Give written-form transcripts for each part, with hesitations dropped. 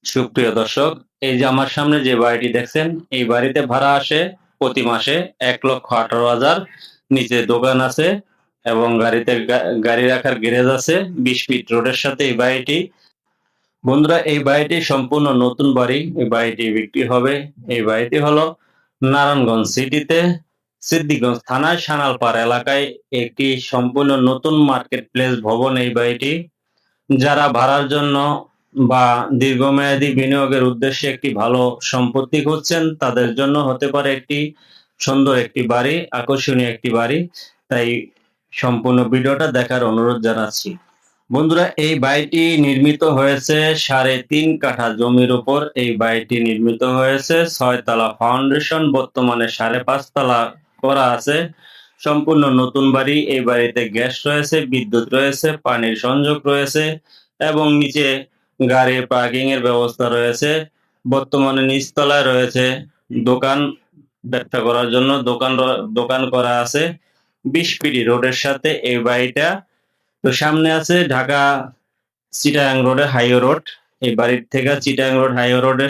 সুপ্রিয় দর্শক, এই যে আমার সামনে যে বাড়িটি দেখছেন, এই বাড়িতে ভাড়া আসে প্রতি মাসে ১,১৮,০০০। নিচে দোকান আছে এবং গাড়ি রাখার গ্যারেজ আছে। ২০ ফিট রোডের সাথে এই বাড়িটি। বন্ধুরা, এই বাড়িটি সম্পূর্ণ নতুন বাড়ি। এই বাড়িটি বিক্রি হবে। এই বাড়িটি হলো নারায়ণগঞ্জ সিটিতে সিদ্দিকগঞ্জ থানায় সানালপাড় এলাকায় একটি সম্পূর্ণ নতুন মার্কেট প্লেস ভবন এই বাড়িটি। যারা ভাড়ার জন্য বা দীর্ঘমেয়াদী বিনিয়োগের উদ্দেশ্যে একটি ভালো সম্পত্তি খুঁজছেন, তাদের জন্য হতে পারে একটি সুন্দর একটি বাড়ি, আকর্ষণীয় একটি বাড়ি। তাই সম্পূর্ণ ভিডিওটা দেখার অনুরোধ জানাচ্ছি। বন্ধুরা, এই বাড়িটি নির্মিত হয়েছে ৩.৫ কাঠা জমির উপর। এই বাড়িটি নির্মিত হয়েছে ৬ তলা ফাউন্ডেশন, বর্তমানে ৫.৫ তলা করা আছে। সম্পূর্ণ নতুন বাড়ি। এই বাড়িতে গ্যাস রয়েছে, বিদ্যুৎ রয়েছে, পানির সংযোগ রয়েছে এবং নিচে গাড়ির পার্কিং এর ব্যবস্থা রয়েছে। বর্তমানে নিচতলায় রয়েছে দোকান, ব্যবসা করার জন্য দোকান করা আছে ২০ ফিট রোডের সাথে এই বাড়িটা। তো সামনে আছে ঢাকা চিটাগাং রোডে হাইওয়ে রোড। এই বাড়ির থেকে চিটাগাং রোড হাইওয়ে রোডে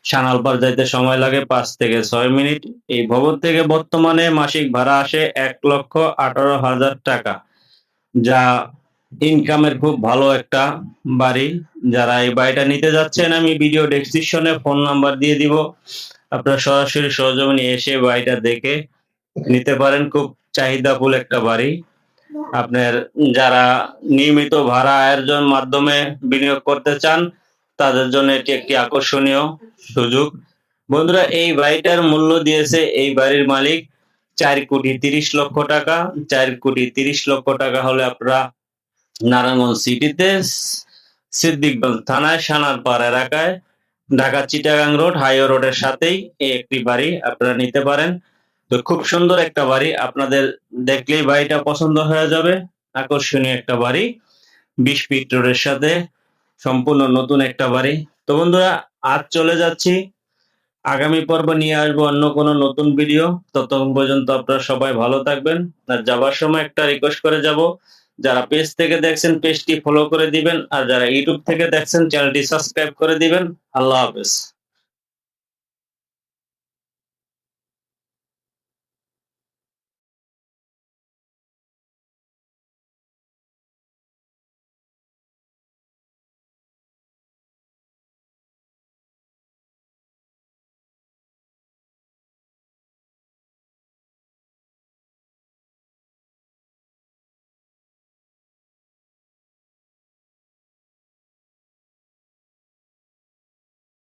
সানালপাড় যাইতে সময় লাগে ৫ থেকে ৬ মিনিট। এই ভবন থেকে বর্তমানে মাসিক ভাড়া আসে ১,১৮,০০০ টাকা, যা ইনকামের খুব ভালো একটা বাড়ি। যারা এই বাড়িটা নিতে যাচ্ছেন, আমি ভিডিও ডেসক্রিপশনে ফোন নাম্বার দিয়ে দিব। আপনারা সরাসরি সরজমিনে এসে বাড়িটা দেখে নিতে পারেন। খুব চাহিদাফুল একটা বাড়ি। আপনার যারা নিয়মিত ভাড়া আয়ের মাধ্যমে বিনিয়োগ করতে চান, তাদের জন্য এটি একটি আকর্ষণীয় সুযোগ। বন্ধুরা, এই বাড়িটার মূল্য দিয়েছে এই বাড়ির মালিক ৪,৩০,০০,০০০ টাকা। ৪,৩০,০০,০০০ টাকা হলে আপনারা নারায়ণগঞ্জ সিটিতে সিদ্দিকগঞ্জ থানায় সানারপাড় এলাকায় ঢাকা চিটাগাং রোড হাইওয়ে রোডের সাথেই এই একটি বাড়ি আপনারা নিতে পারেন। তো খুব সুন্দর একটা বাড়ি, আপনাদের দেখলেই বাড়িটা পছন্দ হয়ে যাবে। আকর্ষণীয় একটা বাড়ি, ২০ ফিট রোডের সাথে সম্পূর্ণ নতুন একটা বাড়ি। তো বন্ধুরা, আজ চলে যাচ্ছি। আগামী পর্ব নিয়ে আসবো অন্য কোনো নতুন ভিডিও। ততক্ষণ পর্যন্ত আপনারা সবাই ভালো থাকবেন। আর যাবার সময় একটা রিকোয়েস্ট করে যাব, যারা পেজ থেকে দেখছেন পেজটি ফলো করে দিবেন, আর যারা ইউটিউব থেকে দেখছেন চ্যানেলটি সাবস্ক্রাইব করে দিবেন। আল্লাহ হাফেজ।